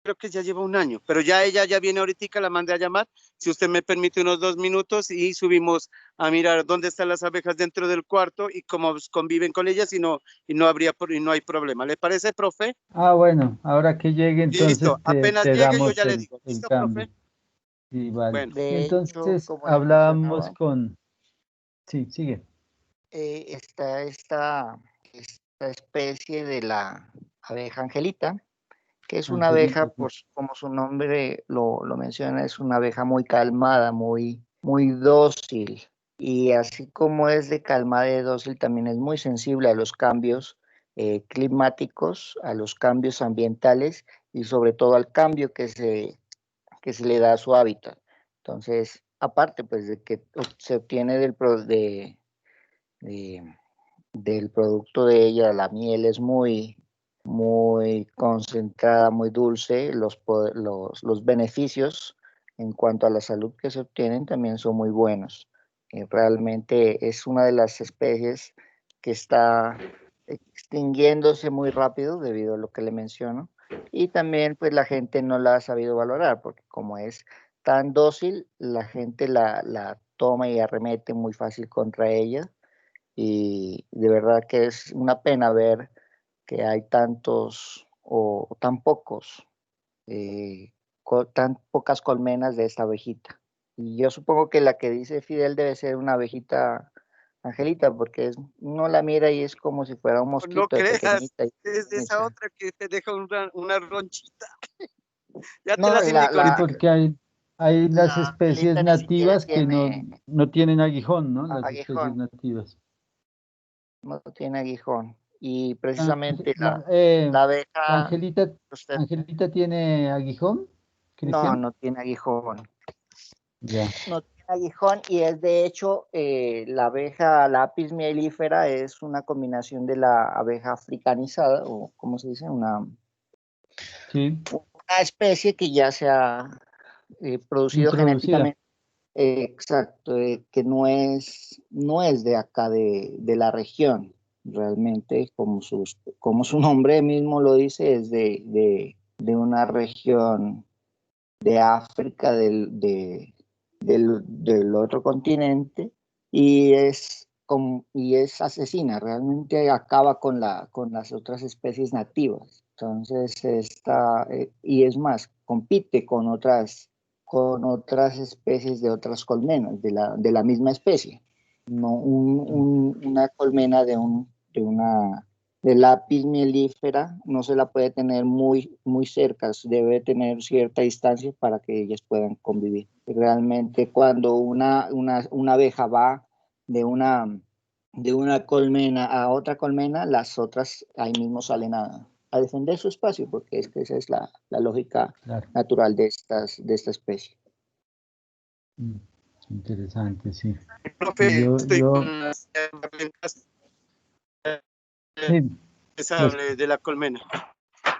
creo que ya lleva un año, pero ya ella ya viene ahorita, la mandé a llamar, si usted me permite unos 2 minutos y subimos a mirar dónde están las abejas dentro del cuarto y cómo conviven con ellas y no hay problema. ¿Le parece, profe? Ah, bueno, ahora que llegue entonces Listo, apenas te llegue yo damos ya le digo. el ¿Listo, cambio. profe? Sí, vale. Bueno. Y De hecho, entonces como les hablábamos mencionaba, con... Sí, sigue. está esta especie de la abeja angelita, que es una Angelita, abeja, pues como su nombre lo menciona, es una abeja muy calmada, muy dócil. Y así como es de calmada y dócil, también es muy sensible a los cambios climáticos, a los cambios ambientales y sobre todo al cambio que se le da a su hábitat. Entonces, aparte pues de que se obtiene de- del producto de ella, la miel es muy concentrada, muy dulce, los beneficios en cuanto a la salud que se obtienen también son muy buenos. Realmente es una de las especies que está extinguiéndose muy rápido debido a lo que le menciono, y también pues la gente no la ha sabido valorar porque como es tan dócil, la gente la toma y arremete muy fácil contra ella, y de verdad que es una pena ver que hay tantos o tan pocos, tan pocas colmenas de esta abejita. Y yo supongo que la que dice Fidel debe ser una abejita angelita, porque uno la mira y es como si fuera un No mosquito de creas, pequeñita. es de esa otra que te deja una ronchita. Ya te No, la sí, significa. porque hay las la especies angelita ni siquiera nativas que tiene no tienen aguijón, ¿no? Las especies aguijón, nativas. no tiene aguijón. Y Ángel- precisamente La, la la abeja, usted, Angelita tiene aguijón, Cristian. no tiene aguijón. Ya. No tiene aguijón y es de hecho la abeja lápiz mielífera es una combinación de la abeja africanizada o como se dice, Sí, una especie que ya se ha producido introducida. genéticamente, exacto, que no es de acá de la región, realmente como su nombre mismo lo dice, es de una región de África, del otro continente, y es asesina, realmente acaba con las otras especies nativas. Entonces, y es más, compite con otras especies de otras colmenas, de la misma especie. No, una colmena de una de lápiz mielífera no se la puede tener muy cerca, debe tener cierta distancia para que ellas puedan convivir. Realmente cuando una abeja va de de una colmena a otra colmena, las otras ahí mismo salen a defender su espacio, porque es que esa es la lógica Claro. natural de esta especie. Mm, Interesante, sí. Y Profe, estoy con las sí, los, de la colmena.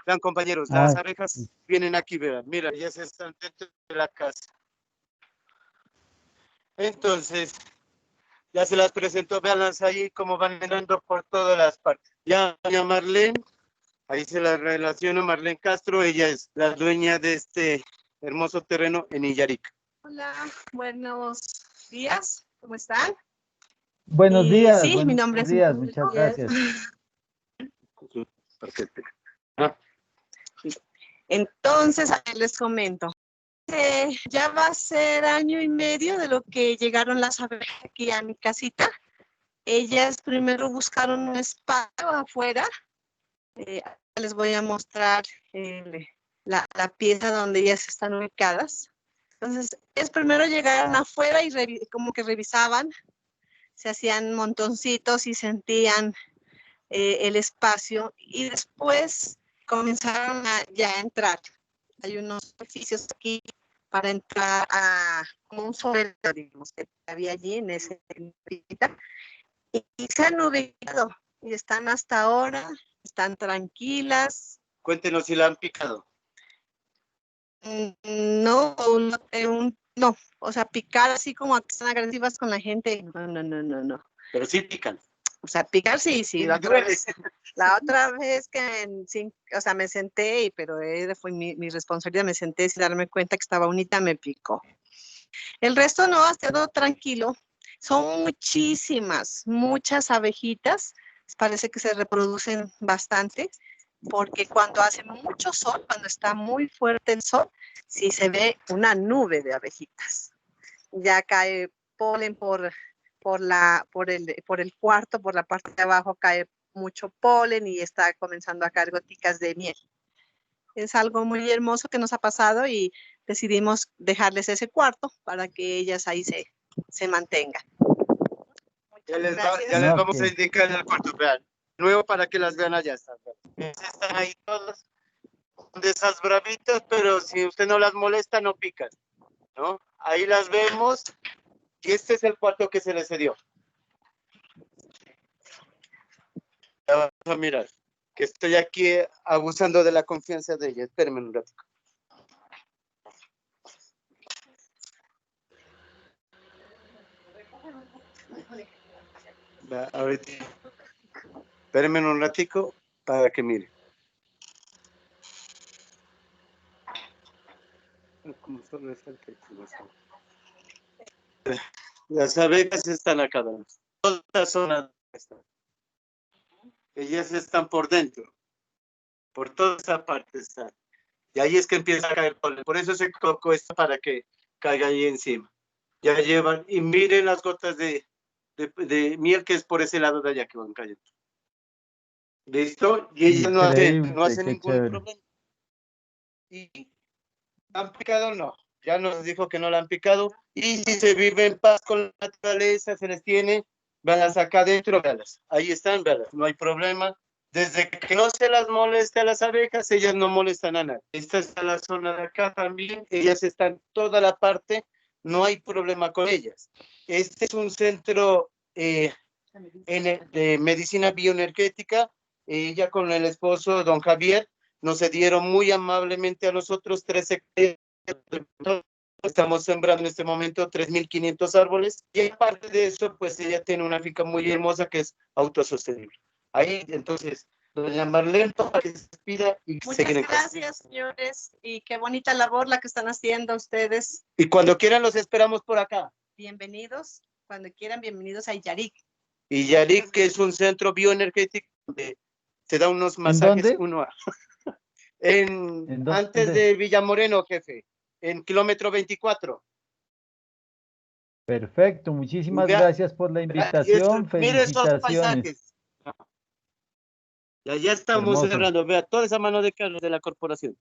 Vean, compañeros, las ah, abejas vienen aquí, vean, mira, ellas están dentro de la casa. Entonces, ya se las presento, veanlas ahí como van entrando por todas las partes. Ya, doña Marlene, ahí se las relaciono, Marlene Castro, ella es la dueña de este hermoso terreno en Illarica. Hola, buenos días, ¿cómo están? buenos días, Sí, mi buenos nombre es días, muchas gracias. Perfecto. Entonces, a ver, les comento. Ya va a ser año y medio de lo que llegaron las abejas aquí a mi casita. Ellas primero buscaron un espacio afuera. Les voy a mostrar la pieza donde ellas están ubicadas. Entonces, ellas primero llegaron afuera y como que revisaban, se hacían montoncitos y sentían el espacio, y después comenzaron ya a entrar. Hay unos edificios aquí para entrar a como un suelo, digamos, que había allí en ese y se han ubicado y están hasta ahora, están tranquilas. Cuéntenos si la han picado. No, no, o sea, picar así como que están agresivas con la gente, no. Pero sí pican. O sea, picar sí, sí. La otra vez que o sea, me senté, pero fue mi responsabilidad, me senté sin darme cuenta que estaba unita, me picó. El resto no, ha estado tranquilo. Son muchas abejitas. Parece que se reproducen bastante, porque cuando hace mucho sol, cuando está muy fuerte el sol, sí se ve una nube de abejitas. Ya cae polen por el cuarto, por la parte de abajo cae mucho polen y está comenzando a caer goticas de miel. Es algo muy hermoso que nos ha pasado y decidimos dejarles ese cuarto para que ellas ahí se mantengan. Ya les vamos a indicar el cuarto, vean. Nuevo para que las vean allá. Están ahí todas. De esas bravitas, pero si usted no las molesta, no pican, ¿no? Ahí las vemos. Y este es el cuarto que se les cedió. Ya vamos a mirar. Que estoy aquí abusando de la confianza de ella. Espérenme un rato. Ahorita. Espérenme un ratico para que mire. Como solo es el techo, las abejas están acá. Toda la zona están. Ellas están por dentro. Por toda esa parte están. Y ahí es que empieza a caer polen. Por eso se colocó esto para que caiga ahí encima. Ya llevan, y miren las gotas de miel que es por ese lado de allá que van cayendo. ¿Listo? Y ellas no hacen ningún problema. Y han picado, no. Ya nos dijo que no la han picado. Y si se vive en paz con la naturaleza, se les tiene, véanlas acá adentro, véanlas. Ahí están, véanlas, no hay problema. Desde que no se las moleste a las abejas, ellas no molestan a nadie. Esta es la zona de acá también, ellas están toda la parte, no hay problema con ellas. Este es un centro de medicina bioenergética. Ella con el esposo, don Javier, nos cedieron muy amablemente a nosotros 3 hectáreas. Estamos sembrando en este momento 3.500 árboles y aparte de eso, pues ella tiene una finca muy hermosa que es autosostenible. Ahí, entonces, doña Marlene, para que se despida y muchas gracias, señores, y qué bonita labor la que están haciendo ustedes. Y cuando quieran los esperamos por acá. Bienvenidos, cuando quieran, bienvenidos a Yarik. Y Yarik, que es un centro bioenergético donde se da unos masajes uno a... antes de Villamoreno, jefe, en kilómetro 24. Perfecto, muchísimas gracias por la invitación. Mire esos Felicitaciones. paisajes. Ya estamos cerrando, vea, toda esa mano de Carlos de la corporación.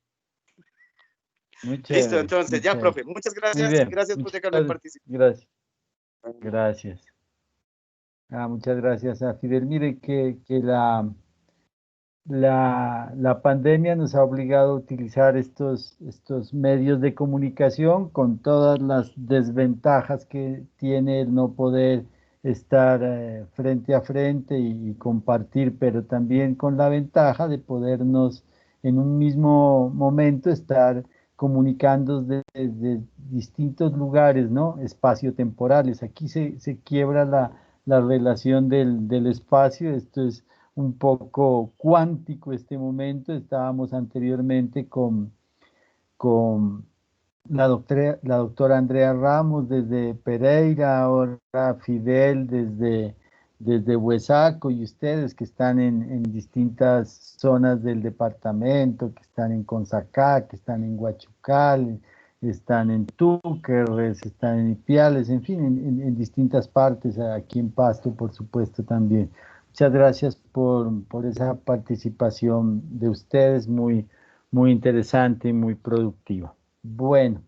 Muy chévere. Listo, entonces, ya, profe, muchas gracias. Gracias por dejarme participar. Gracias. Muchas gracias a Fidel. Mire que la pandemia nos ha obligado a utilizar estos medios de comunicación con todas las desventajas que tiene el no poder estar frente a frente y compartir, pero también con la ventaja de podernos en un mismo momento estar comunicando desde distintos lugares, ¿no? Espaciotemporales. Aquí se quiebra la relación del espacio. Esto es un poco cuántico este momento. Estábamos anteriormente con la doctora Andrea Ramos desde Pereira, ahora Fidel desde Huesaco y ustedes que están en distintas zonas del departamento, que están en Consacá, que están en Huachucal, están en Túquerres, están en Ipiales, en fin, en distintas partes, aquí en Pasto, por supuesto, también. Muchas gracias por esa participación de ustedes, muy interesante y muy productiva. Bueno,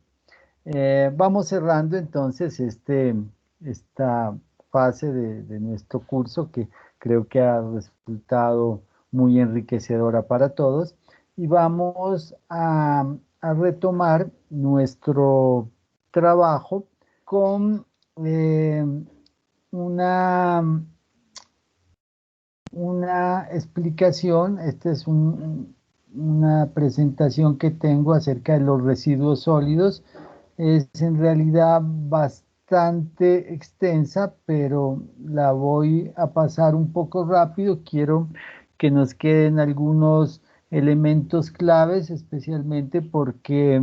vamos cerrando entonces esta fase de nuestro curso que creo que ha resultado muy enriquecedora para todos y vamos a retomar nuestro trabajo con una explicación. Esta es una presentación que tengo acerca de los residuos sólidos. Es en realidad bastante bastante extensa, pero la voy a pasar un poco rápido. Quiero que nos queden algunos elementos claves, especialmente porque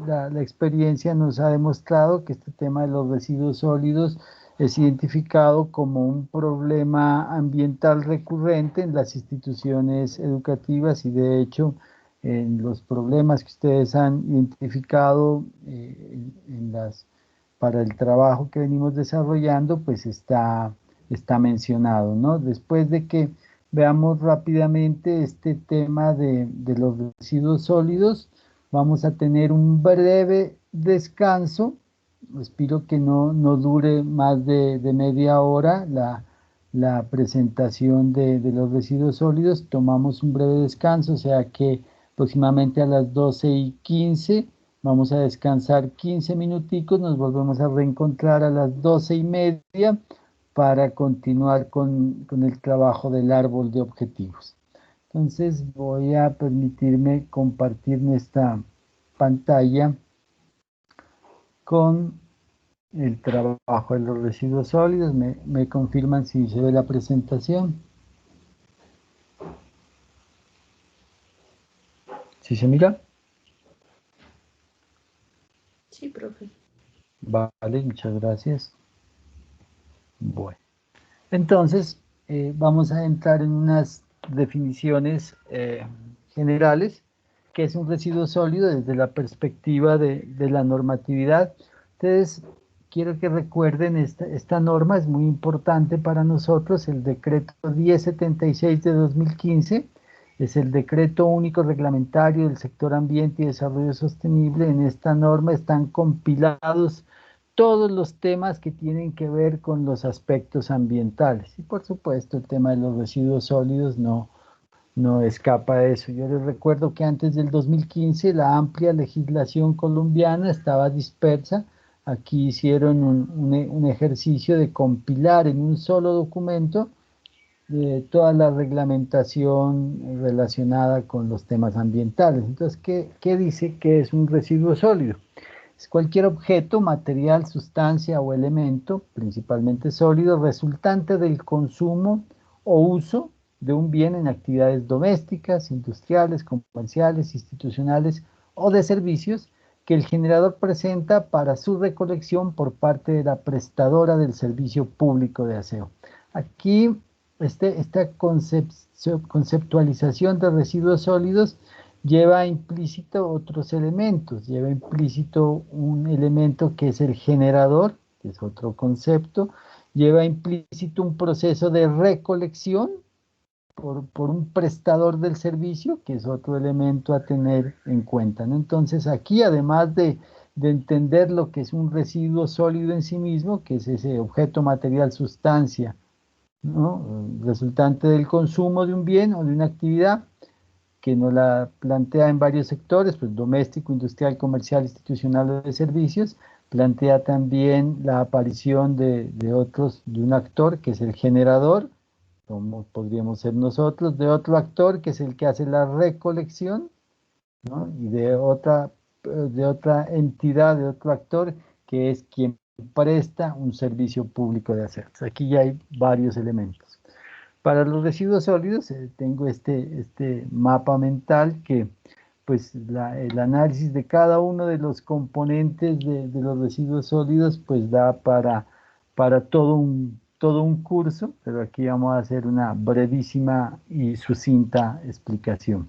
la experiencia nos ha demostrado que este tema de los residuos sólidos es identificado como un problema ambiental recurrente en las instituciones educativas y de hecho en los problemas que ustedes han identificado para el trabajo que venimos desarrollando, pues está mencionado, ¿no? Después de que veamos rápidamente este tema de los residuos sólidos, vamos a tener un breve descanso. Espero que no dure más de media hora la presentación de los residuos sólidos. Tomamos un breve descanso, o sea que aproximadamente a las 12:15 vamos a descansar 15 minuticos, nos volvemos a reencontrar a las 12:30 para continuar con el trabajo del árbol de objetivos. Entonces voy a permitirme compartir esta pantalla con el trabajo de los residuos sólidos. Me confirman si se ve la presentación. ¿Sí se mira? Sí, profe. Vale, muchas gracias. Bueno, entonces vamos a entrar en unas definiciones generales. ¿Qué es un residuo sólido desde la perspectiva de la normatividad? Entonces, quiero que recuerden, esta norma es muy importante para nosotros, el decreto 1076 de 2015, es el decreto único reglamentario del sector ambiente y desarrollo sostenible. En esta norma están compilados todos los temas que tienen que ver con los aspectos ambientales. Y por supuesto el tema de los residuos sólidos no escapa de eso. Yo les recuerdo que antes del 2015 la amplia legislación colombiana estaba dispersa. Aquí hicieron un ejercicio de compilar en un solo documento toda la reglamentación relacionada con los temas ambientales. Entonces, ¿qué dice que es un residuo sólido? Es cualquier objeto, material, sustancia o elemento, principalmente sólido, resultante del consumo o uso de un bien en actividades domésticas, industriales, comerciales, institucionales o de servicios que el generador presenta para su recolección por parte de la prestadora del servicio público de aseo. Aquí, esta conceptualización de residuos sólidos lleva implícito otros elementos, lleva implícito un elemento que es el generador, que es otro concepto, lleva implícito un proceso de recolección por un prestador del servicio, que es otro elemento a tener en cuenta, ¿no? Entonces aquí, además de entender lo que es un residuo sólido en sí mismo, que es ese objeto, material, sustancia, ¿no?, resultante del consumo de un bien o de una actividad, que nos la plantea en varios sectores, pues doméstico, industrial, comercial, institucional o de servicios. Plantea también la aparición de un actor que es el generador, como podríamos ser nosotros, de otro actor que es el que hace la recolección, ¿no?, y de otra entidad, de otro actor que es quien presta un servicio público de aseo. Aquí ya hay varios elementos. Para los residuos sólidos tengo este mapa mental que pues el análisis de cada uno de los componentes de los residuos sólidos pues da para todo un curso, pero aquí vamos a hacer una brevísima y sucinta explicación.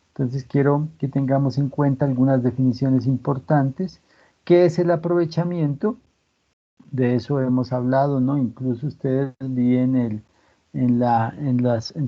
Entonces quiero que tengamos en cuenta algunas definiciones importantes. ¿Qué es el aprovechamiento? De eso hemos hablado, ¿no? Incluso ustedes vi en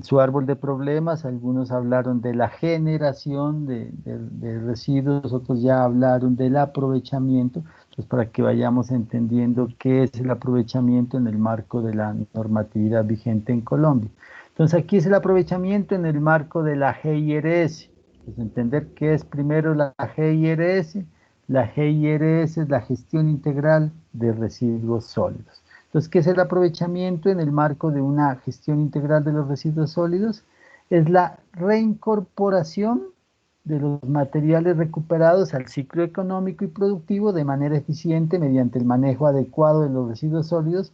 su árbol de problemas, algunos hablaron de la generación de residuos, otros ya hablaron del aprovechamiento. Entonces, para que vayamos entendiendo qué es el aprovechamiento en el marco de la normatividad vigente en Colombia. Entonces, aquí es el aprovechamiento en el marco de la GIRS. Entonces, entender qué es primero la GIRS. La GIRS es la gestión integral de residuos sólidos. Entonces, ¿qué es el aprovechamiento en el marco de una gestión integral de los residuos sólidos? Es la reincorporación de los materiales recuperados al ciclo económico y productivo de manera eficiente mediante el manejo adecuado de los residuos sólidos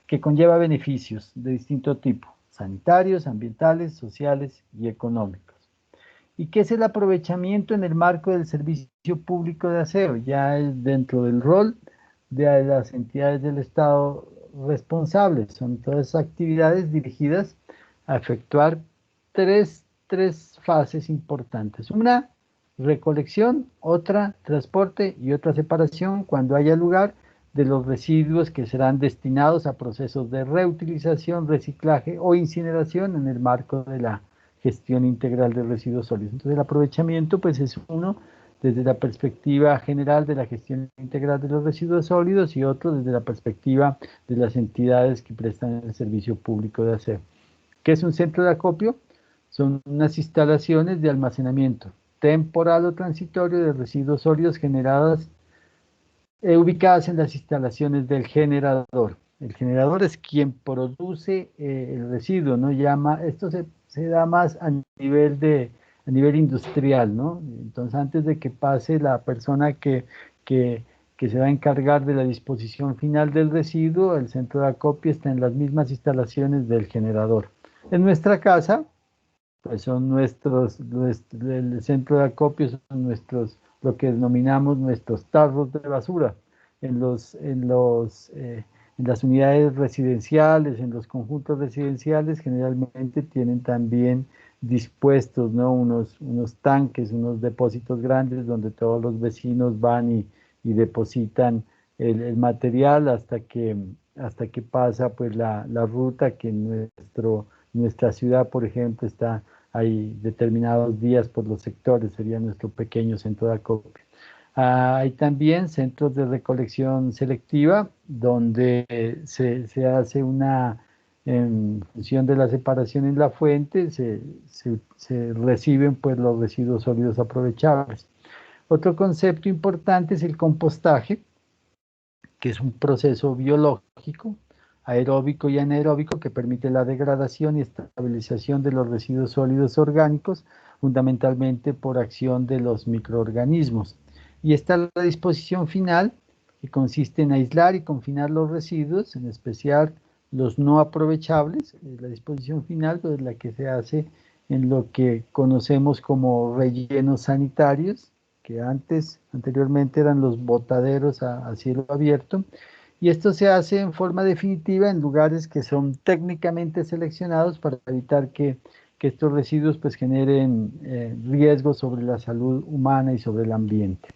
que conlleva beneficios de distinto tipo, sanitarios, ambientales, sociales y económicos. ¿Y qué es el aprovechamiento en el marco del servicio público de aseo? Ya es dentro del rol de las entidades del Estado responsables. Son todas actividades dirigidas a efectuar tres fases importantes. Una, recolección; otra, transporte; y otra, separación, cuando haya lugar, de los residuos que serán destinados a procesos de reutilización, reciclaje o incineración en el marco de la gestión integral de residuos sólidos. Entonces, el aprovechamiento pues es uno desde la perspectiva general de la gestión integral de los residuos sólidos y otro desde la perspectiva de las entidades que prestan el servicio público de aseo. ¿Qué es un centro de acopio? Son unas instalaciones de almacenamiento temporal o transitorio de residuos sólidos generadas, ubicadas en las instalaciones del generador. El generador es quien produce el residuo, ¿no? Esto se da más a nivel industrial, ¿no? Entonces, antes de que pase la persona que se va a encargar de la disposición final del residuo, el centro de acopio está en las mismas instalaciones del generador. En nuestra casa, pues son el centro de acopio son lo que denominamos nuestros tarros de basura. En las unidades residenciales, en los conjuntos residenciales, generalmente tienen también dispuestos, ¿no?, unos tanques, unos depósitos grandes donde todos los vecinos van y depositan el material hasta que pasa pues la ruta que nuestra ciudad, por ejemplo, está ahí determinados días por los sectores, sería nuestro pequeño centro de acopio. Hay también centros de recolección selectiva donde se hace en función de la separación en la fuente, se reciben pues los residuos sólidos aprovechables. Otro concepto importante es el compostaje, que es un proceso biológico, aeróbico y anaeróbico, que permite la degradación y estabilización de los residuos sólidos orgánicos, fundamentalmente por acción de los microorganismos. Y está la disposición final, que consiste en aislar y confinar los residuos, en especial los no aprovechables. La disposición final pues, es la que se hace en lo que conocemos como rellenos sanitarios, que anteriormente eran los botaderos a cielo abierto, y esto se hace en forma definitiva en lugares que son técnicamente seleccionados para evitar que estos residuos pues generen riesgos sobre la salud humana y sobre el ambiente.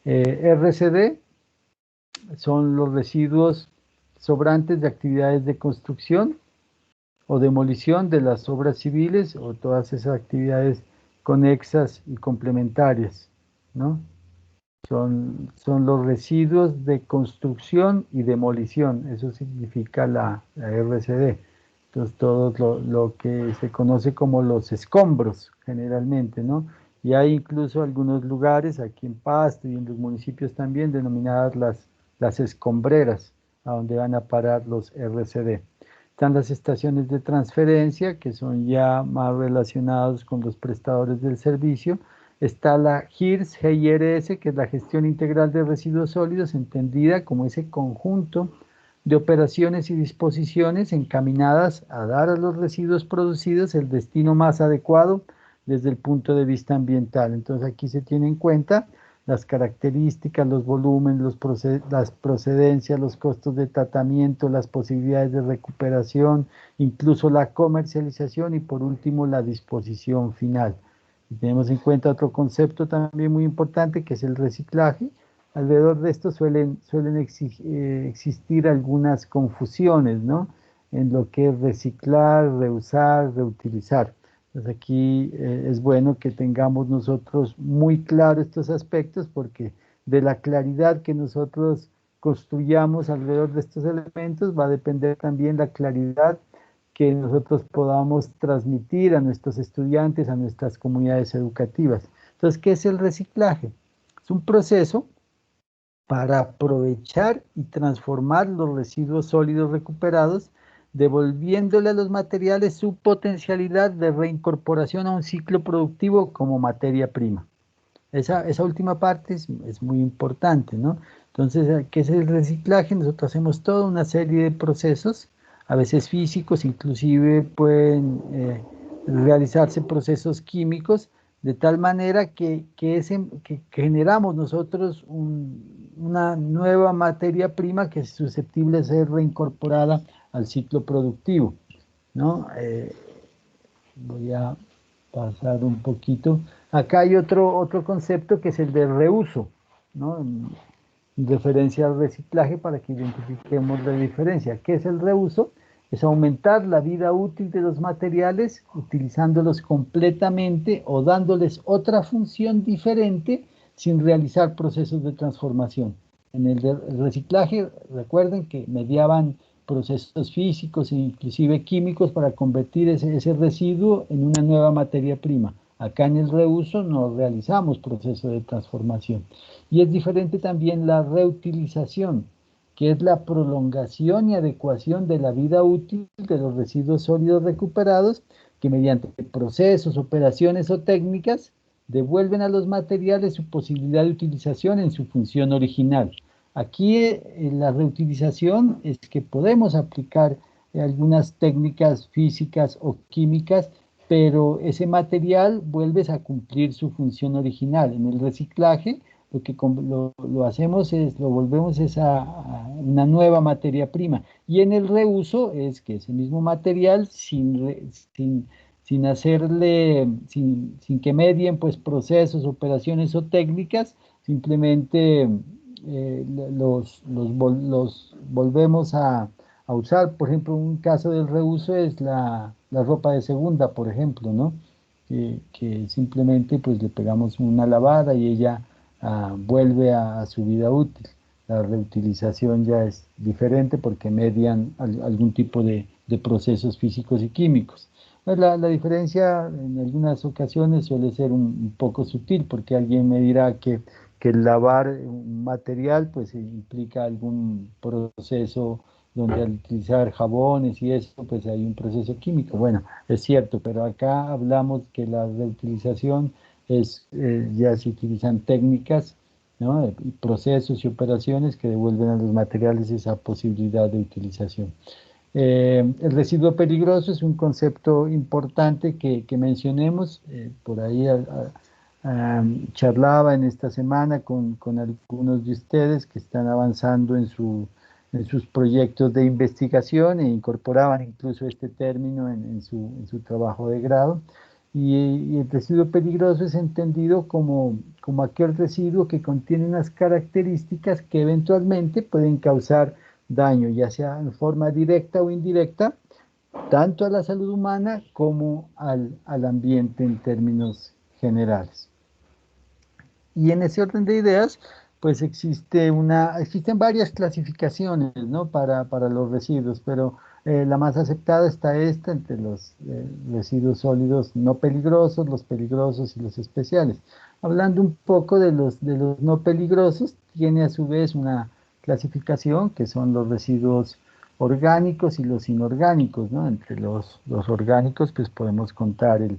RCD son los residuos sobrantes de actividades de construcción o demolición de las obras civiles o todas esas actividades conexas y complementarias, ¿no? Son los residuos de construcción y demolición, eso significa la RCD. Entonces, todo lo que se conoce como los escombros, generalmente, ¿no? Y hay incluso algunos lugares, aquí en Pasto y en los municipios también, denominadas las escombreras, a donde van a parar los RCD. Están las estaciones de transferencia, que son ya más relacionados con los prestadores del servicio. Está la GIRS, GIRS, que es la gestión integral de residuos sólidos, entendida como ese conjunto de operaciones y disposiciones encaminadas a dar a los residuos producidos el destino más adecuado desde el punto de vista ambiental. Entonces aquí se tiene en cuenta las características, los volúmenes, las procedencias, los costos de tratamiento, las posibilidades de recuperación, incluso la comercialización y por último la disposición final. Y tenemos en cuenta otro concepto también muy importante que es el reciclaje. Alrededor de esto suelen existir algunas confusiones, ¿no?, en lo que es reciclar, reusar, reutilizar. Entonces aquí es bueno que tengamos nosotros muy claro estos aspectos porque de la claridad que nosotros construyamos alrededor de estos elementos va a depender también la claridad que nosotros podamos transmitir a nuestros estudiantes, a nuestras comunidades educativas. Entonces, ¿qué es el reciclaje? Es un proceso para aprovechar y transformar los residuos sólidos recuperados devolviéndole a los materiales su potencialidad de reincorporación a un ciclo productivo como materia prima. Esa última parte es muy importante, ¿no? Entonces, ¿qué es el reciclaje? Nosotros hacemos toda una serie de procesos, a veces físicos, inclusive pueden realizarse procesos químicos, de tal manera que generamos nosotros una nueva materia prima que es susceptible de ser reincorporada al ciclo productivo, ¿no? Voy a pasar un poquito. Acá hay otro concepto que es el de reuso, ¿no? En referencia al reciclaje para que identifiquemos la diferencia. ¿Qué es el reuso? Es aumentar la vida útil de los materiales utilizándolos completamente o dándoles otra función diferente sin realizar procesos de transformación. En el reciclaje, recuerden que mediaban procesos físicos e inclusive químicos para convertir ese residuo en una nueva materia prima. Acá en el reuso no realizamos procesos de transformación. Y es diferente también la reutilización, que es la prolongación y adecuación de la vida útil de los residuos sólidos recuperados, que mediante procesos, operaciones o técnicas devuelven a los materiales su posibilidad de utilización en su función original. Aquí la reutilización es que podemos aplicar algunas técnicas físicas o químicas, pero ese material vuelve a cumplir su función original. En el reciclaje lo que lo hacemos es, lo volvemos a una nueva materia prima. Y en el reuso es que ese mismo material, sin hacerle, sin que medien pues procesos, operaciones o técnicas, simplemente los volvemos a usar. Por ejemplo, un caso del reuso es la ropa de segunda, por ejemplo, ¿no? Que simplemente pues le pegamos una lavada y ella vuelve a su vida útil. La reutilización ya es diferente porque median algún tipo de procesos físicos y químicos. Pues la diferencia en algunas ocasiones suele ser un poco sutil, porque alguien me dirá que el lavar un material pues implica algún proceso donde al utilizar jabones y eso pues hay un proceso químico. Bueno, es cierto, pero acá hablamos que la reutilización ya se utilizan técnicas, ¿no? Y procesos y operaciones que devuelven a los materiales esa posibilidad de utilización. El residuo peligroso es un concepto importante que mencionemos. Por ahí charlaba en esta semana con algunos de ustedes que están avanzando en sus proyectos de investigación e incorporaban incluso este término en su trabajo de grado. Y el residuo peligroso es entendido como aquel residuo que contiene unas características que eventualmente pueden causar daño, ya sea en forma directa o indirecta, tanto a la salud humana como al ambiente en términos generales. Y en ese orden de ideas, pues existen varias clasificaciones, ¿no? para los residuos, pero la más aceptada está esta entre los residuos sólidos no peligrosos, los peligrosos y los especiales. Hablando un poco de los no peligrosos, tiene a su vez una clasificación que son los residuos orgánicos y los inorgánicos, ¿no? Entre los orgánicos pues podemos contar el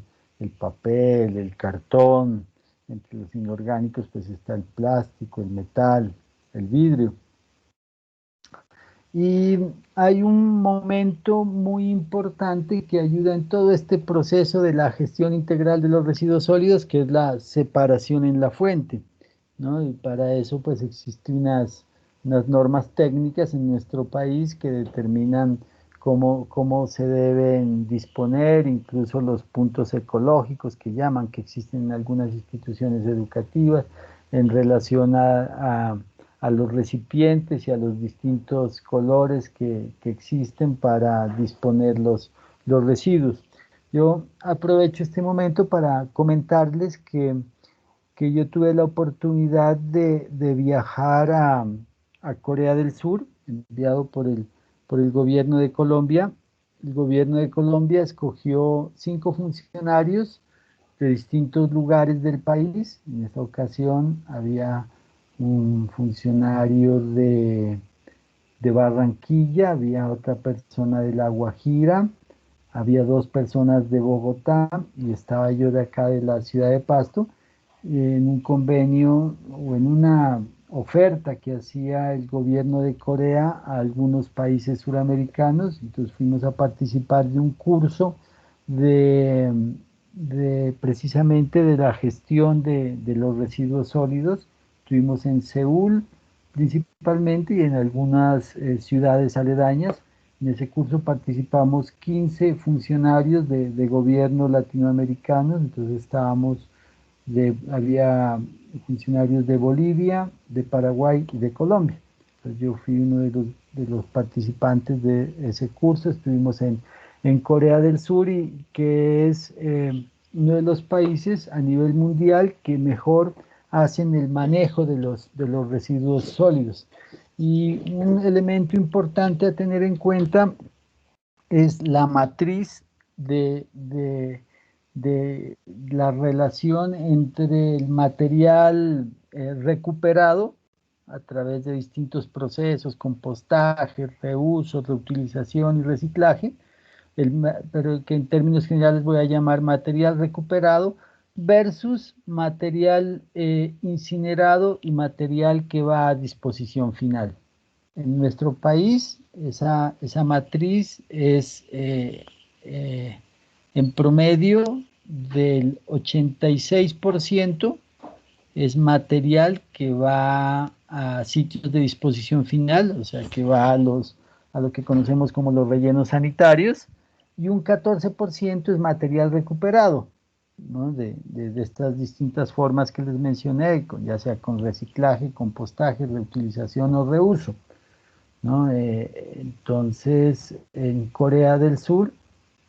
papel, el cartón. Entre los inorgánicos pues está el plástico, el metal, el vidrio. Y hay un momento muy importante que ayuda en todo este proceso de la gestión integral de los residuos sólidos, que es la separación en la fuente, ¿no? Y para eso pues existen unas normas técnicas en nuestro país que determinan cómo se deben disponer, incluso los puntos ecológicos que llaman, que existen en algunas instituciones educativas en relación a los recipientes y a los distintos colores que existen para disponer los residuos. Yo aprovecho este momento para comentarles que yo tuve la oportunidad de viajar a Corea del Sur, enviado por el gobierno de Colombia. El gobierno de Colombia escogió 5 funcionarios de distintos lugares del país. En esta ocasión había un funcionario de Barranquilla, había otra persona de La Guajira, había 2 personas de Bogotá y estaba yo de acá de la ciudad de Pasto, en un convenio o en una oferta que hacía el gobierno de Corea a algunos países suramericanos. Entonces fuimos a participar de un curso de, precisamente de la gestión de los residuos sólidos. Estuvimos en Seúl principalmente y en algunas ciudades aledañas. En ese curso participamos 15 funcionarios de gobiernos latinoamericanos, entonces había funcionarios de Bolivia, de Paraguay y de Colombia. Entonces yo fui uno de los participantes de ese curso. Estuvimos en Corea del Sur, y que es uno de los países a nivel mundial que mejor hacen el manejo de los residuos sólidos. Y un elemento importante a tener en cuenta es la matriz de la relación entre el material recuperado a través de distintos procesos, compostaje, reuso, reutilización y reciclaje, pero que en términos generales voy a llamar material recuperado, versus material incinerado y material que va a disposición final. En nuestro país, esa matriz es en promedio del 86% es material que va a sitios de disposición final, o sea, que va a lo que conocemos como los rellenos sanitarios, y un 14% es material recuperado, ¿no? De estas distintas formas que les mencioné, ya sea con reciclaje, compostaje, reutilización o reuso, ¿no? Entonces, en Corea del Sur,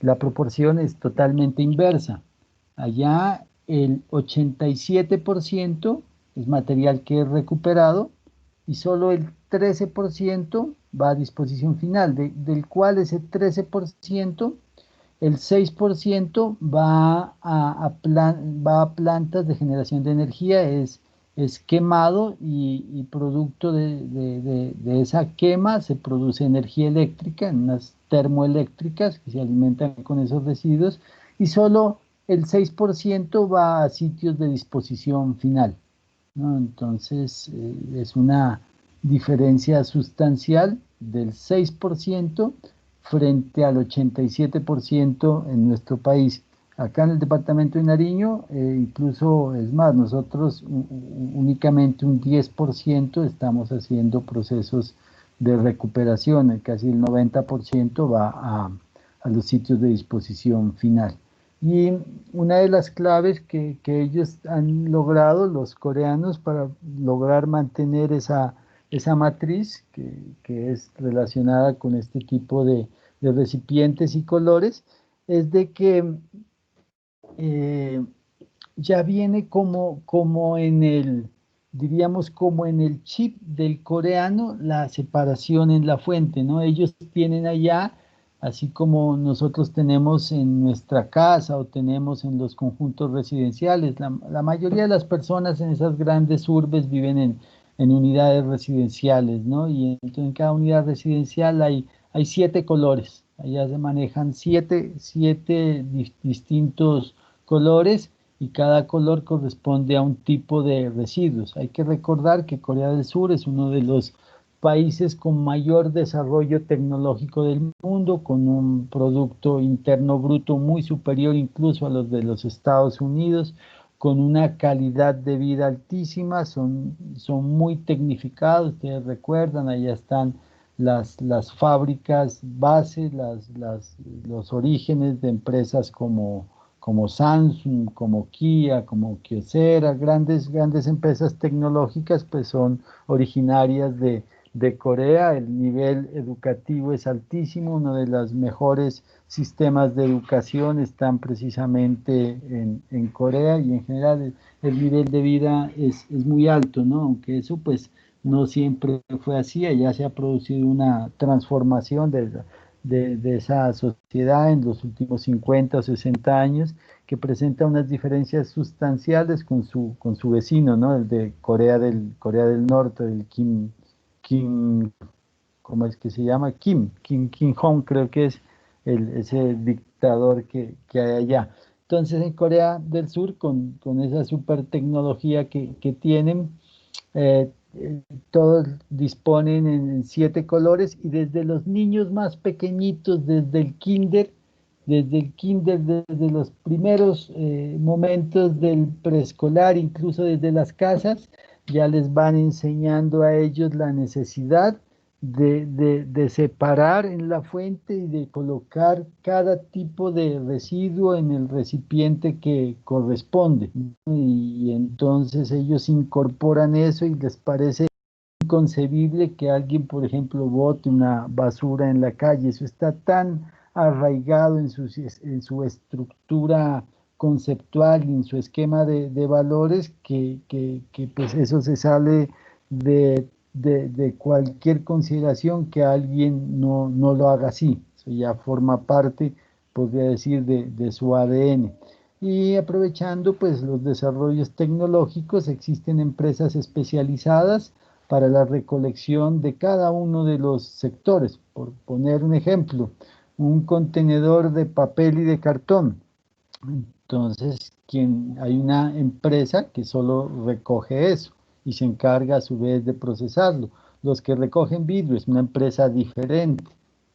la proporción es totalmente inversa. Allá el 87% es material que es recuperado y solo el 13% va a disposición final, del cual ese 13%, el 6% va a plantas de generación de energía, es quemado y producto de esa quema se produce energía eléctrica en unas termoeléctricas que se alimentan con esos residuos, y solo el 6% va a sitios de disposición final, ¿no? Entonces es una diferencia sustancial del 6% frente al 87% en nuestro país. Acá en el departamento de Nariño, incluso es más, nosotros únicamente un 10% estamos haciendo procesos de recuperación, casi el 90% va a los sitios de disposición final. Y una de las claves que ellos han logrado, los coreanos, para lograr mantener esa matriz que es relacionada con este tipo de recipientes y colores, es de que ya viene como en el, diríamos, como en el chip del coreano, la separación en la fuente, ¿no? Ellos tienen allá, así como nosotros tenemos en nuestra casa o tenemos en los conjuntos residenciales, la mayoría de las personas en esas grandes urbes viven en unidades residenciales, ¿no? Y entonces en cada unidad residencial hay 7 colores. Allá se manejan siete distintos colores, y cada color corresponde a un tipo de residuos. Hay que recordar que Corea del Sur es uno de los países con mayor desarrollo tecnológico del mundo, con un Producto Interno Bruto muy superior incluso a los de los Estados Unidos, con una calidad de vida altísima, son muy tecnificados. Ustedes recuerdan, allá están las fábricas bases, los orígenes de empresas como Samsung, como Kia, como Kyocera, grandes empresas tecnológicas, pues son originarias de Corea. El nivel educativo es altísimo, uno de los mejores sistemas de educación están precisamente en Corea, y en general el nivel de vida es muy alto, ¿no? Aunque eso pues no siempre fue así. Allá se ha producido una transformación de esa sociedad en los últimos 50 o 60 años, que presenta unas diferencias sustanciales con su vecino, ¿no? El de Corea del Norte, el Kim ¿cómo es que se llama? Kim Jong, creo que es ese dictador que hay allá. Entonces, en Corea del Sur, con esa super tecnología que tienen, todos disponen en 7 colores y desde los niños más pequeñitos, desde los primeros momentos del preescolar, incluso desde las casas, ya les van enseñando a ellos la necesidad de separar en la fuente y de colocar cada tipo de residuo en el recipiente que corresponde, ¿no? Y entonces ellos incorporan eso y les parece inconcebible que alguien, por ejemplo, bote una basura en la calle. Eso está tan arraigado en su estructura conceptual y en su esquema de valores que, pues eso se sale de cualquier consideración que alguien no lo haga así. Eso ya forma parte, podría decir, de su ADN. Y aprovechando pues los desarrollos tecnológicos, existen empresas especializadas para la recolección de cada uno de los sectores. Por poner un ejemplo, un contenedor de papel y de cartón. Entonces, hay una empresa que solo recoge eso y se encarga a su vez de procesarlo. Los que recogen vidrio es una empresa diferente,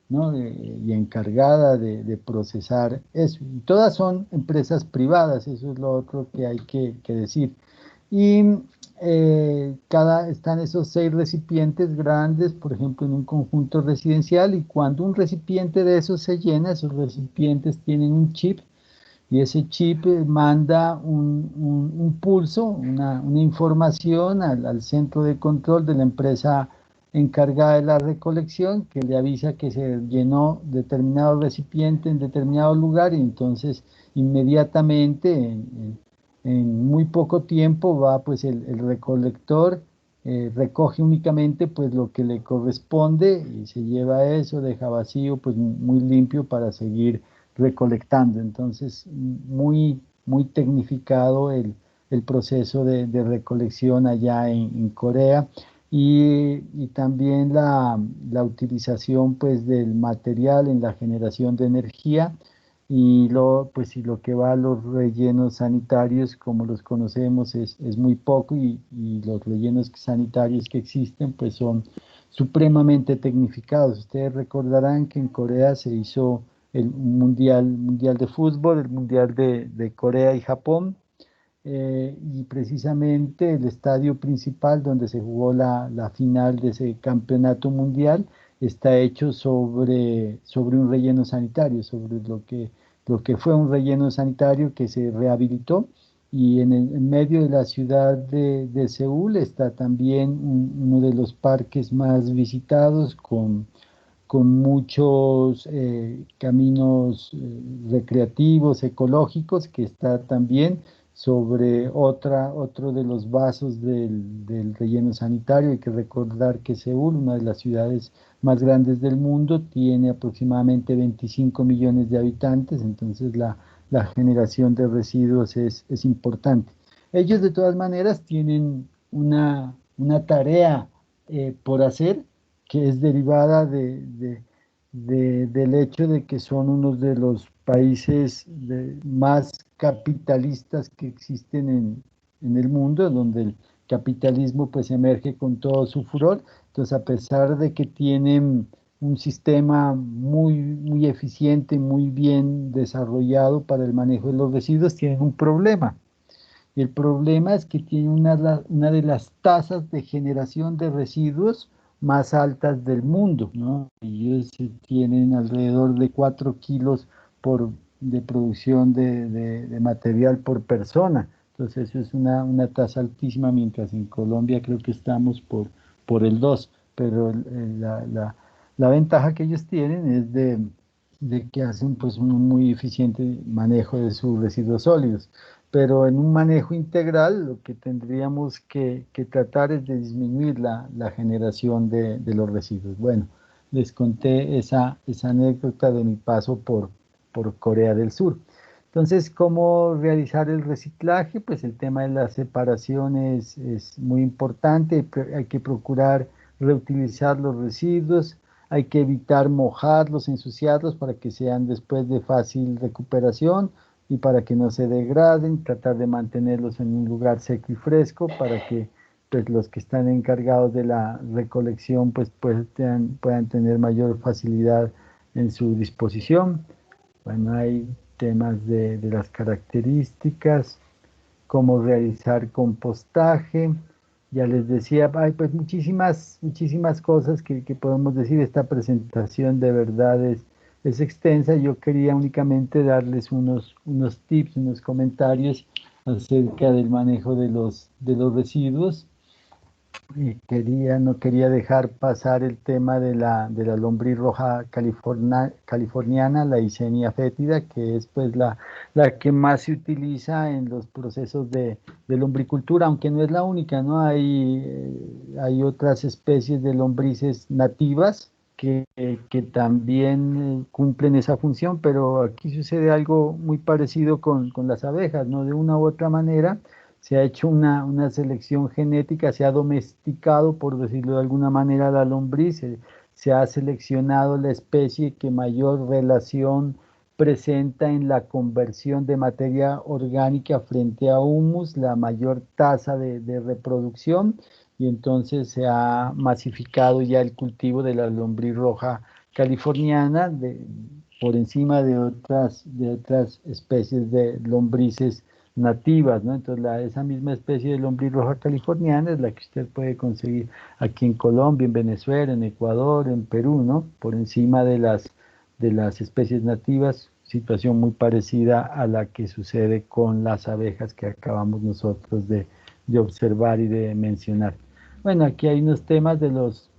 ¿no? Y encargada de procesar eso. Y todas son empresas privadas, eso es lo otro que hay que decir. Y están esos 6 recipientes grandes, por ejemplo, en un conjunto residencial, y cuando un recipiente de esos se llena, esos recipientes tienen un chip y ese chip manda un pulso, una información al centro de control de la empresa encargada de la recolección, que le avisa que se llenó determinado recipiente en determinado lugar, y entonces inmediatamente, en muy poco tiempo, va pues el recolector, recoge únicamente pues lo que le corresponde y se lleva eso, deja vacío, pues muy limpio para seguir recolectando. Entonces, muy tecnificado el proceso de recolección allá en Corea, y también la utilización pues del material en la generación de energía, y lo que va a los rellenos sanitarios, como los conocemos, es muy poco, y los rellenos sanitarios que existen pues son supremamente tecnificados. Ustedes recordarán que en Corea se hizo el mundial de fútbol, el mundial de Corea y Japón, y precisamente el estadio principal donde se jugó la final de ese campeonato mundial está hecho sobre un relleno sanitario, sobre lo que fue un relleno sanitario que se rehabilitó. Y en medio de la ciudad de Seúl está también uno de los parques más visitados, con muchos caminos recreativos, ecológicos, que está también sobre otro de los vasos del relleno sanitario. Hay que recordar que Seúl, una de las ciudades más grandes del mundo, tiene aproximadamente 25 millones de habitantes, entonces la generación de residuos es importante. Ellos de todas maneras tienen una tarea por hacer, que es derivada del hecho de que son uno de los países más capitalistas que existen en el mundo, donde el capitalismo pues emerge con todo su furor. Entonces, a pesar de que tienen un sistema muy eficiente, muy bien desarrollado para el manejo de los residuos, tienen un problema. Y el problema es que tiene una de las tasas de generación de residuos más altas del mundo, ¿no? Y ellos tienen alrededor de 4 kilos de producción de material por persona. Entonces eso es una tasa altísima, mientras en Colombia creo que estamos por el 2. Pero la ventaja que ellos tienen es de que hacen pues un muy eficiente manejo de sus residuos sólidos. Pero en un manejo integral lo que tendríamos que tratar es de disminuir la generación de los residuos. Bueno, les conté esa anécdota de mi paso por Corea del Sur. Entonces, ¿cómo realizar el reciclaje? Pues el tema de la separación es muy importante. Hay que procurar reutilizar los residuos, hay que evitar mojarlos, ensuciarlos para que sean después de fácil recuperación y para que no se degraden, tratar de mantenerlos en un lugar seco y fresco para que pues, los que están encargados de la recolección pues, puedan tener mayor facilidad en su disposición. Bueno, hay temas de las características, cómo realizar compostaje. Ya les decía, hay pues muchísimas cosas que podemos decir. Esta presentación de verdad es extensa. Yo quería únicamente darles unos tips, unos comentarios acerca del manejo de los residuos. No quería dejar pasar el tema de la lombriz roja californiana, la Eisenia fétida, que es pues la que más se utiliza en los procesos de lombricultura, aunque no es la única, ¿no? Hay otras especies de lombrices nativas que también cumplen esa función, pero aquí sucede algo muy parecido con las abejas, ¿no? De una u otra manera se ha hecho una selección genética, se ha domesticado, por decirlo de alguna manera, la lombriz, se ha seleccionado la especie que mayor relación presenta en la conversión de materia orgánica frente a humus, la mayor tasa de reproducción, y entonces se ha masificado ya el cultivo de la lombriz roja californiana por encima de otras especies de lombrices nativas, ¿no? Entonces esa misma especie de lombriz roja californiana es la que usted puede conseguir aquí en Colombia, en Venezuela, en Ecuador, en Perú, ¿no? Por encima de las especies nativas, situación muy parecida a la que sucede con las abejas que acabamos nosotros de observar y de mencionar. Bueno, aquí hay unos temas de los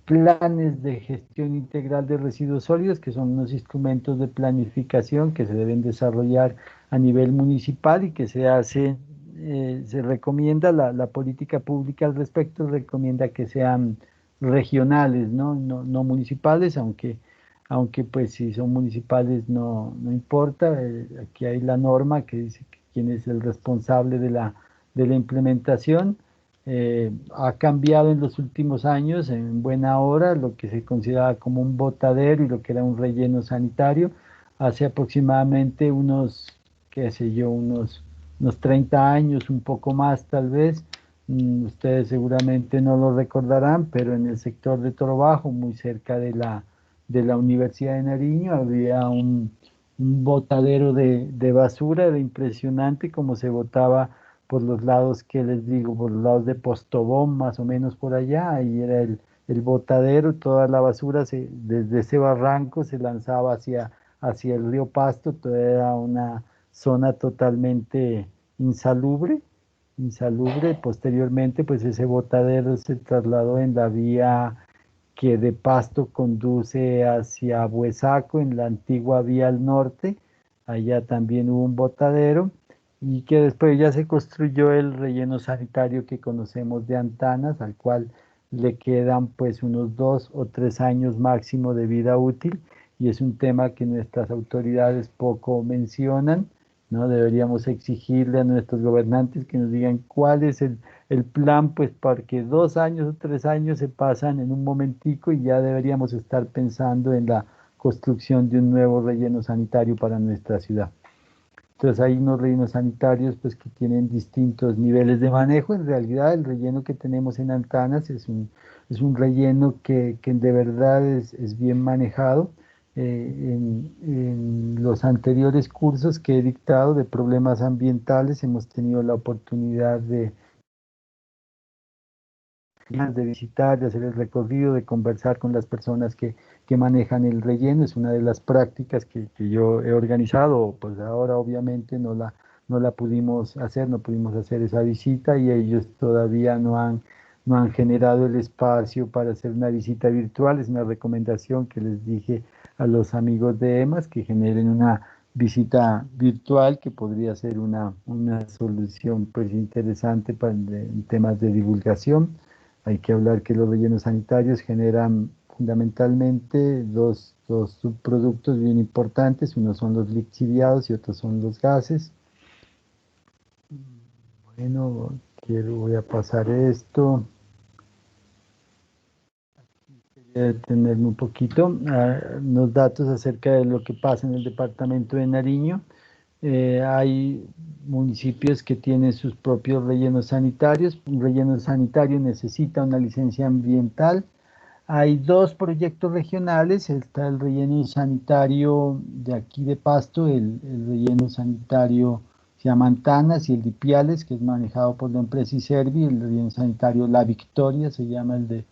planes de gestión integral de residuos sólidos, que son unos instrumentos de planificación que se deben desarrollar a nivel municipal y que se recomienda, la política pública al respecto recomienda que sean regionales, no municipales, aunque pues si son municipales no importa. Aquí hay la norma que dice que quién es el responsable de la implementación. Ha cambiado en los últimos años en buena hora lo que se consideraba como un botadero y lo que era un relleno sanitario. Hace aproximadamente qué sé yo, unos 30 años, un poco más tal vez. Ustedes seguramente no lo recordarán, pero en el sector de Toro Bajo, muy cerca de la Universidad de Nariño, había un botadero de basura. Era impresionante cómo se botaba por los lados que les digo, por los lados de Postobón, más o menos por allá. Ahí era el botadero, toda la basura desde ese barranco se lanzaba hacia el río Pasto. Toda era una zona totalmente insalubre. Posteriormente, pues ese botadero se trasladó en la vía que de Pasto conduce hacia Buesaco, en la antigua vía al norte. Allá también hubo un botadero y que después ya se construyó el relleno sanitario que conocemos de Antanas, al cual le quedan pues unos 2 o 3 años máximo de vida útil, y es un tema que nuestras autoridades poco mencionan, ¿no? Deberíamos exigirle a nuestros gobernantes que nos digan cuál es el plan, pues porque 2 años o 3 años se pasan en un momentico y ya deberíamos estar pensando en la construcción de un nuevo relleno sanitario para nuestra ciudad. Entonces hay unos rellenos sanitarios pues que tienen distintos niveles de manejo. En realidad el relleno que tenemos en Antanas es un relleno que de verdad es bien manejado. En los anteriores cursos que he dictado de problemas ambientales hemos tenido la oportunidad de visitar, de hacer el recorrido, de conversar con las personas que manejan el relleno. Es una de las prácticas que yo he organizado. Pues ahora obviamente no la pudimos hacer, no pudimos hacer esa visita, y ellos todavía no han generado el espacio para hacer una visita virtual. Es una recomendación que les dije a los amigos de EMAS, que generen una visita virtual, que podría ser una solución pues interesante en temas de divulgación. Hay que hablar que los rellenos sanitarios generan fundamentalmente dos subproductos bien importantes. Unos son los lixiviados y otros son los gases. Bueno, voy a pasar esto. detenerme un poquito, unos datos acerca de lo que pasa en el departamento de Nariño. Hay municipios que tienen sus propios rellenos sanitarios. Un relleno sanitario necesita una licencia ambiental. Hay dos proyectos regionales. Está el relleno sanitario de aquí de Pasto, el relleno sanitario se llama Antanas, y el de Ipiales, que es manejado por la empresa Iservi. El relleno sanitario La Victoria se llama el de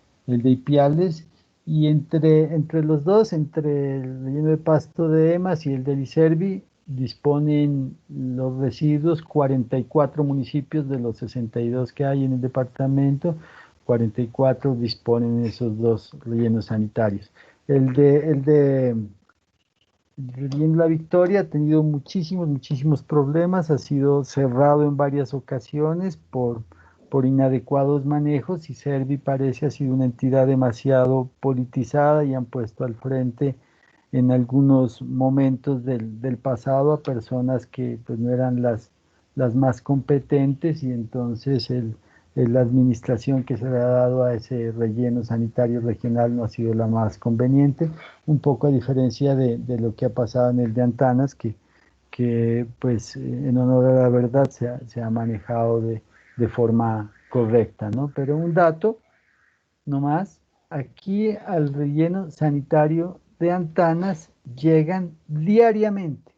Ipiales. Y entre los dos, entre el relleno de Pasto de EMAS y el de Iservi, disponen los residuos 44 municipios de los 62 que hay en el departamento. 44 disponen de esos dos rellenos sanitarios. El relleno La Victoria ha tenido muchísimos problemas, ha sido cerrado en varias ocasiones por inadecuados manejos, y Servi parece ha sido una entidad demasiado politizada, y han puesto al frente en algunos momentos del pasado a personas que pues no eran las más competentes, y entonces la administración que se le ha dado a ese relleno sanitario regional no ha sido la más conveniente, un poco a diferencia de lo que ha pasado en el de Antanas, que pues en honor a la verdad se ha manejado de forma correcta, ¿no? Pero un dato nomás, aquí al relleno sanitario de Antanas llegan diariamente,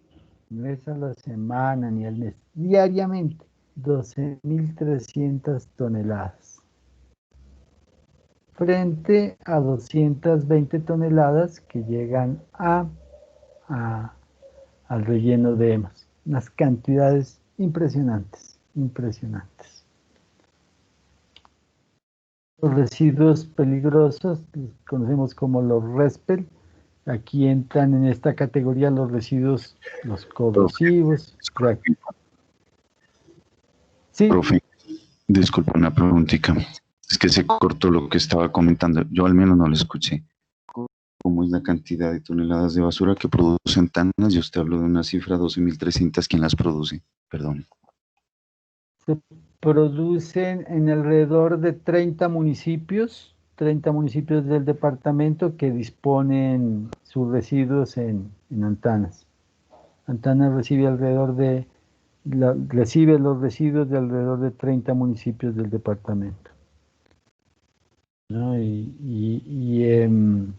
no es a la semana ni al mes, diariamente, 12.300 toneladas, frente a 220 toneladas que llegan al relleno de EMAS. Unas cantidades impresionantes. Los residuos peligrosos, los conocemos como los RESPEL. Aquí entran en esta categoría los residuos, los corrosivos. Sí, Profe, disculpa una preguntita. Es que se cortó lo que estaba comentando. Yo al menos no lo escuché. ¿Cómo es la cantidad de toneladas de basura que producen Tanas? Y usted habló de una cifra, 12.300. ¿Quién las produce? Perdón. se producen en alrededor de 30 municipios del departamento que disponen sus residuos en Antanas. Antanas recibe recibe los residuos de alrededor de 30 municipios del departamento, ¿no? Y en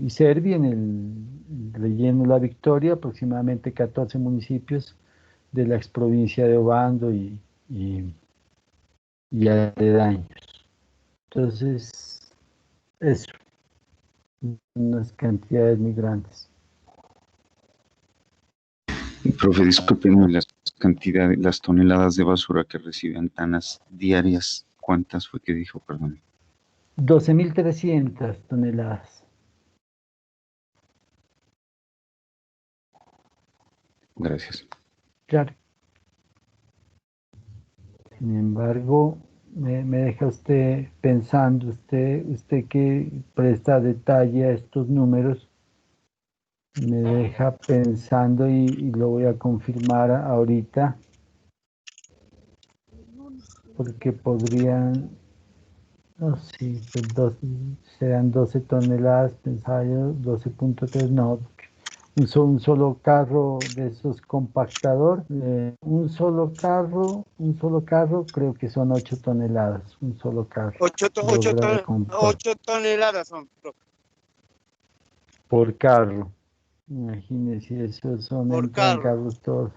Iservi, en el relleno La Victoria, aproximadamente 14 municipios de la exprovincia de Obando y aledaños. Entonces, eso, unas cantidades muy grandes. Profe, discúlpeme, las cantidades, las toneladas de basura que recibe Antanas diarias, ¿cuántas fue que dijo? Perdón. 12.300 toneladas. Gracias. Claro. Sin embargo, me deja usted pensando, usted que presta detalle a estos números, me deja pensando, y lo voy a confirmar ahorita, porque podrían, no, sí, pues serán 12 toneladas, pensaba yo, 12.3, no, un solo carro de esos compactador, un solo carro, creo que son 8 toneladas, un solo carro. 8 toneladas son, profe, Por carro. Imagínense, eso por entran carro. carros todos.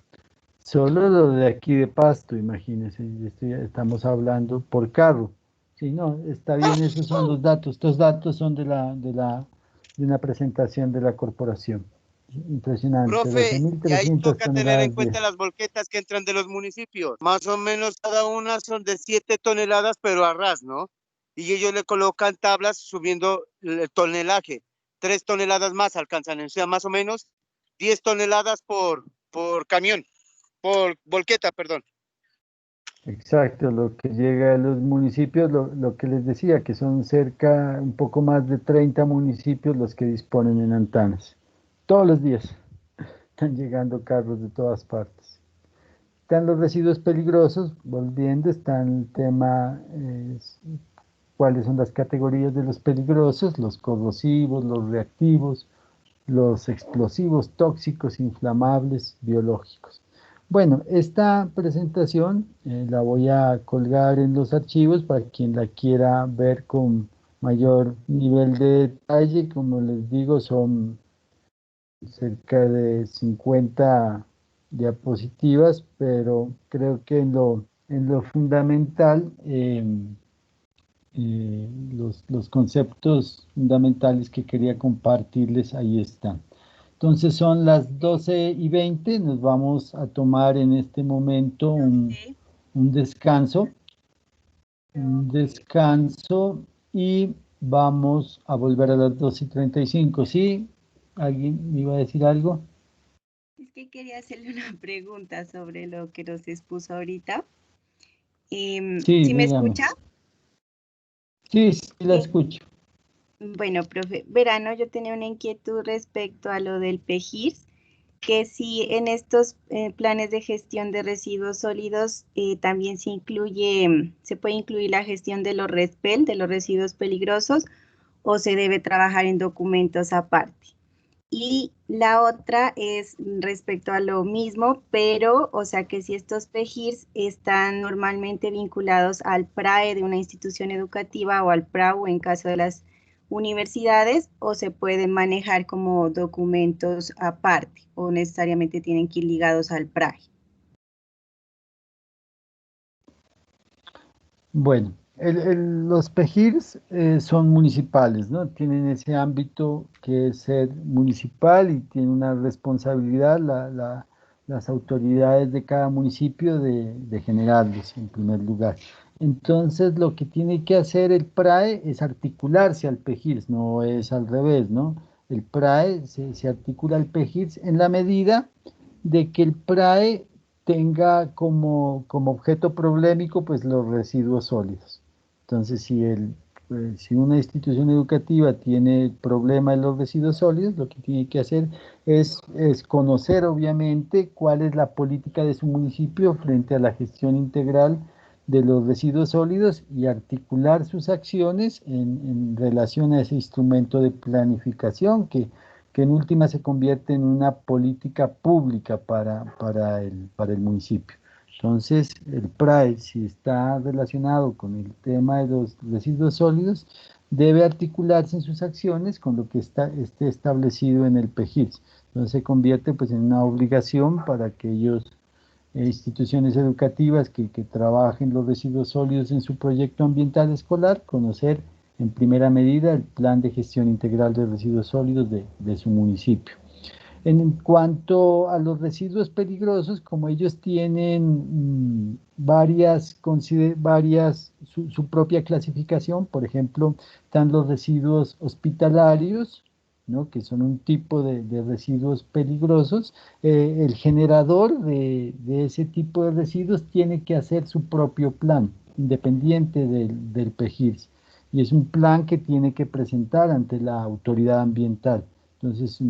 Solo lo de aquí de Pasto, imagínense, estamos hablando por carro. Sí, no, está bien, esos son los datos. Estos datos son de una presentación de la corporación. Impresionante, Profe, y ahí 12.300 toca tener en toneladas de... cuenta las volquetas que entran de los municipios. Más o menos cada una son de 7 toneladas, pero a ras, ¿no? Y ellos le colocan tablas subiendo el tonelaje. 3 toneladas más alcanzan, o sea, más o menos 10 toneladas por camión, por volqueta, perdón. Exacto, lo que llega a los municipios, lo que les decía, que son un poco más de 30 municipios los que disponen en Antanas. Todos los días están llegando carros de todas partes. Están los residuos peligrosos, volviendo, está el tema cuáles son las categorías de los peligrosos, los corrosivos, los reactivos, los explosivos, tóxicos, inflamables, biológicos. Bueno, esta presentación la voy a colgar en los archivos para quien la quiera ver con mayor nivel de detalle. Como les digo, son cerca de 50 diapositivas, pero creo que en lo fundamental, los conceptos fundamentales que quería compartirles ahí están. Entonces son las 12:20, nos vamos a tomar en este momento un descanso, y vamos a volver a las 12:35. ¿Sí? ¿Alguien me iba a decir algo? Es que quería hacerle una pregunta sobre lo que nos expuso ahorita. Sí, ¿Sí me dígame. escucha? Sí, sí, la escucho. Bueno, profe, verano, yo tenía una inquietud respecto a lo del PEGIRS, que si en estos planes de gestión de residuos sólidos también se puede incluir la gestión de los RESPEL, de los residuos peligrosos, o se debe trabajar en documentos aparte. Y la otra es respecto a lo mismo, pero, o sea, que si estos PEGIRS están normalmente vinculados al PRAE de una institución educativa o al PRAU en caso de las universidades, o se pueden manejar como documentos aparte, o necesariamente tienen que ir ligados al PRAE. Bueno, los PEGIRS son municipales, ¿no? Tienen ese ámbito que es ser municipal y tienen una responsabilidad las autoridades de cada municipio de generarlos en primer lugar. Entonces, lo que tiene que hacer el PRAE es articularse al PEGIRS, no es al revés, ¿no? El PRAE se articula al PEGIRS en la medida de que el PRAE tenga como objeto problemático pues los residuos sólidos. Entonces, si una institución educativa tiene el problema de los residuos sólidos, lo que tiene que hacer es conocer obviamente cuál es la política de su municipio frente a la gestión integral de los residuos sólidos y articular sus acciones en relación a ese instrumento de planificación que en última se convierte en una política pública para el municipio. Entonces, el PRAE, si está relacionado con el tema de los residuos sólidos, debe articularse en sus acciones con lo que esté establecido en el PEGIRS. Entonces, se convierte pues, en una obligación para aquellos instituciones educativas que trabajen los residuos sólidos en su proyecto ambiental escolar, conocer en primera medida el plan de gestión integral de residuos sólidos de su municipio. En cuanto a los residuos peligrosos, como ellos tienen su propia clasificación, por ejemplo, están los residuos hospitalarios, ¿no? Que son un tipo de residuos peligrosos. El generador de ese tipo de residuos tiene que hacer su propio plan, independiente del PEGIRS, y es un plan que tiene que presentar ante la autoridad ambiental. Entonces,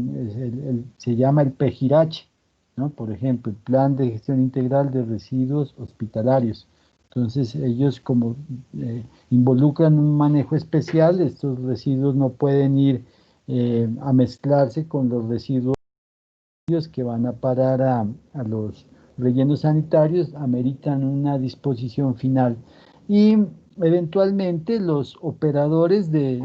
se llama el PEGIRACH, ¿no? Por ejemplo, el Plan de Gestión Integral de Residuos Hospitalarios. Entonces, ellos como involucran un manejo especial, estos residuos no pueden ir a mezclarse con los residuos que van a parar a los rellenos sanitarios, ameritan una disposición final. Y eventualmente los operadores de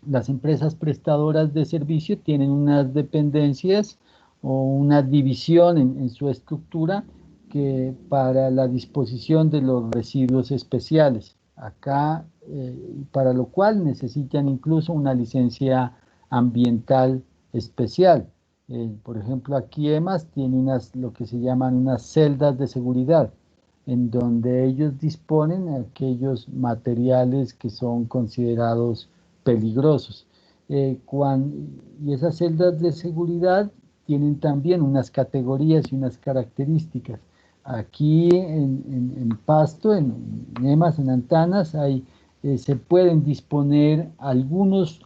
las empresas prestadoras de servicio tienen unas dependencias o una división en su estructura que para la disposición de los residuos especiales. Acá, para lo cual necesitan incluso una licencia ambiental especial. Por ejemplo, aquí EMAS tiene lo que se llaman unas celdas de seguridad, en donde ellos disponen aquellos materiales que son considerados peligrosos. Y esas celdas de seguridad tienen también unas categorías y unas características. Aquí en Pasto, en EMAS, en Antanas, se pueden disponer algunos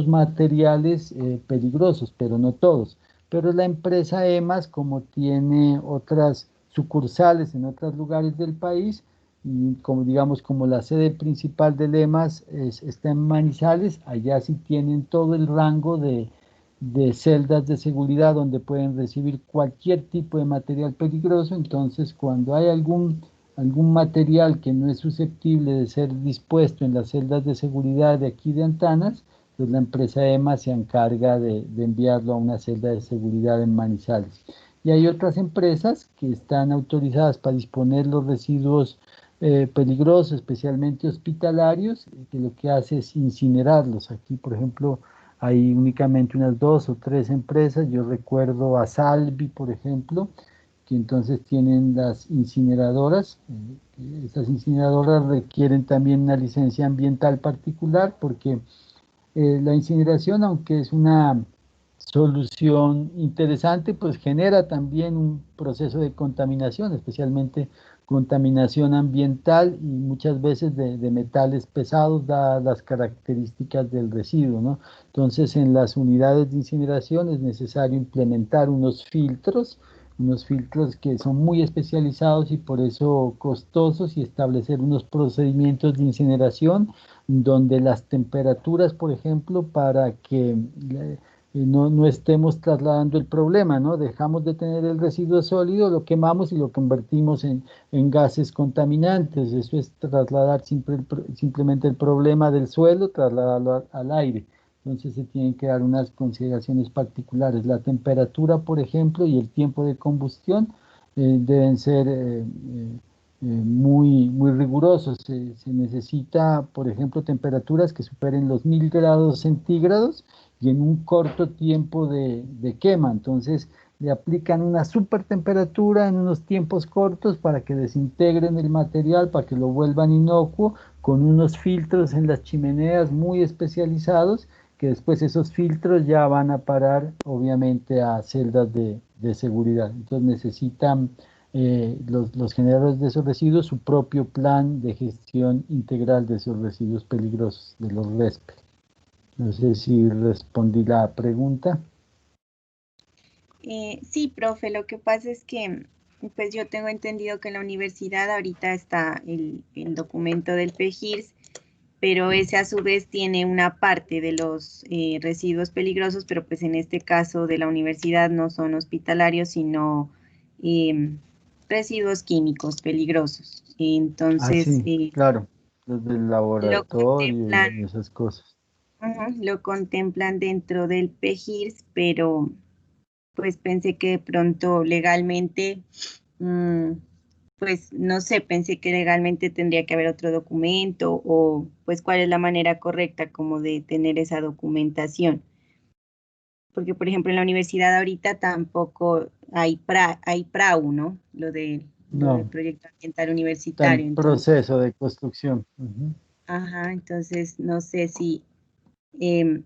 materiales peligrosos, pero no todos. Pero la empresa EMAS, como tiene otras sucursales en otros lugares del país, y como digamos, como la sede principal de EMAS está en Manizales, allá sí tienen todo el rango de celdas de seguridad donde pueden recibir cualquier tipo de material peligroso. Entonces, cuando hay algún material que no es susceptible de ser dispuesto en las celdas de seguridad de aquí de Antanas, pues la empresa EMA se encarga de enviarlo a una celda de seguridad en Manizales. Y hay otras empresas que están autorizadas para disponer los residuos peligrosos, especialmente hospitalarios, que lo que hace es incinerarlos. Aquí, por ejemplo, hay únicamente unas 2 o 3 empresas. Yo recuerdo a Salvi, por ejemplo, que entonces tienen las incineradoras. Esas incineradoras requieren también una licencia ambiental particular porque la incineración, aunque es una solución interesante, pues genera también un proceso de contaminación, especialmente contaminación ambiental y muchas veces de metales pesados, dadas las características del residuo, ¿no? Entonces, en las unidades de incineración es necesario implementar unos filtros que son muy especializados y por eso costosos, y establecer unos procedimientos de incineración donde las temperaturas, por ejemplo, para que no estemos trasladando el problema, ¿no? Dejamos de tener el residuo sólido, lo quemamos y lo convertimos en gases contaminantes. Eso es trasladar simplemente el problema del suelo, trasladarlo al aire. Entonces se tienen que dar unas consideraciones particulares. La temperatura, por ejemplo, y el tiempo de combustión deben ser muy rigurosos. Se necesita, por ejemplo, temperaturas que superen los 1000 grados centígrados y en un corto tiempo de quema. Entonces le aplican una super temperatura en unos tiempos cortos para que desintegren el material, para que lo vuelvan inocuo, con unos filtros en las chimeneas muy especializados, que después esos filtros ya van a parar obviamente a celdas de seguridad. Entonces necesitan los generadores de esos residuos su propio plan de gestión integral de esos residuos peligrosos, de los RESP. No sé si respondí la pregunta. Sí, profe, lo que pasa es que pues yo tengo entendido que en la universidad ahorita está el documento del PEGIRS, pero ese a su vez tiene una parte de los residuos peligrosos, pero pues en este caso de la universidad no son hospitalarios, sino residuos químicos peligrosos. Entonces, Sí, claro, los del lo laboratorio contemplan, y esas cosas. lo contemplan dentro del PEGIRS, pero pues pensé que de pronto legalmente, pues no sé, pensé que legalmente tendría que haber otro documento o pues cuál es la manera correcta como de tener esa documentación. Porque, por ejemplo, en la universidad ahorita tampoco hay PRAU, ¿no? Lo del No, proyecto ambiental está en universitario. Entonces, proceso de construcción. Ujú. ajá, entonces no sé si em,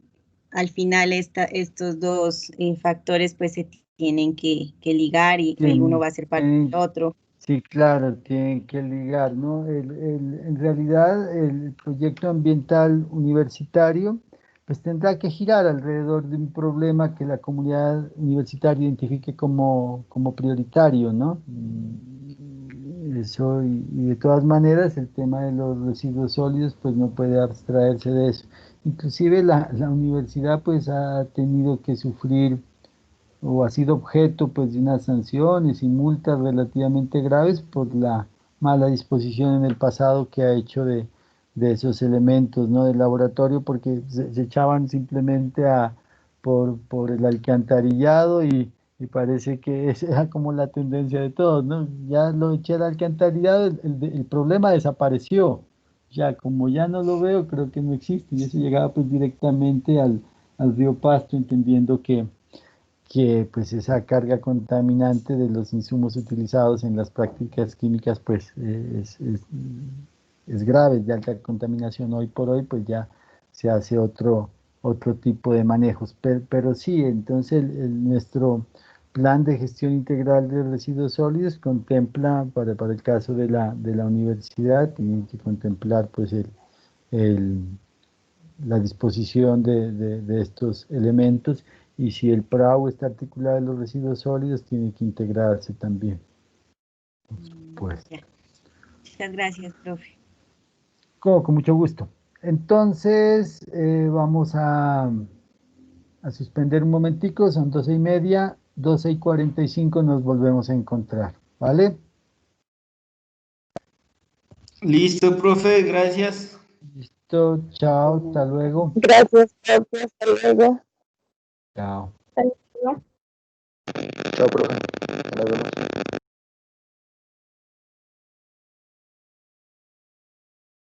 al final estos dos factores pues se tienen que ligar y el uno va a ser parte del otro. Sí, claro, tienen que ligar, ¿no? En realidad, el proyecto ambiental universitario pues tendrá que girar alrededor de un problema que la comunidad universitaria identifique como prioritario, ¿no? Eso, y de todas maneras, el tema de los residuos sólidos pues no puede abstraerse de eso. Inclusive la universidad pues ha tenido que sufrir o ha sido objeto pues de unas sanciones y multas relativamente graves por la mala disposición en el pasado que ha hecho de esos elementos, ¿no? Del laboratorio, porque se echaban simplemente por el alcantarillado y parece que esa era como la tendencia de todos, ¿no? Ya lo eché al alcantarillado, el problema desapareció. Ya, como ya no lo veo, creo que no existe. Y eso llegaba pues directamente al río Pasto, entendiendo que pues esa carga contaminante de los insumos utilizados en las prácticas químicas pues es grave, de alta contaminación. Hoy por hoy pues ya se hace otro tipo de manejos, pero sí, entonces nuestro plan de gestión integral de residuos sólidos contempla, para el caso de la universidad, tiene que contemplar pues el la disposición de estos elementos, y si el PRAU está articulado en los residuos sólidos, tiene que integrarse también. Pues. Ya. Muchas gracias, profe. Con mucho gusto. Entonces, vamos a suspender un momentico, son 12:30, 12:45 nos volvemos a encontrar, ¿vale? Listo, profe, gracias. Listo, chao, hasta luego. Gracias, profe. Hasta luego. Chao. Hasta luego. Chao, profe.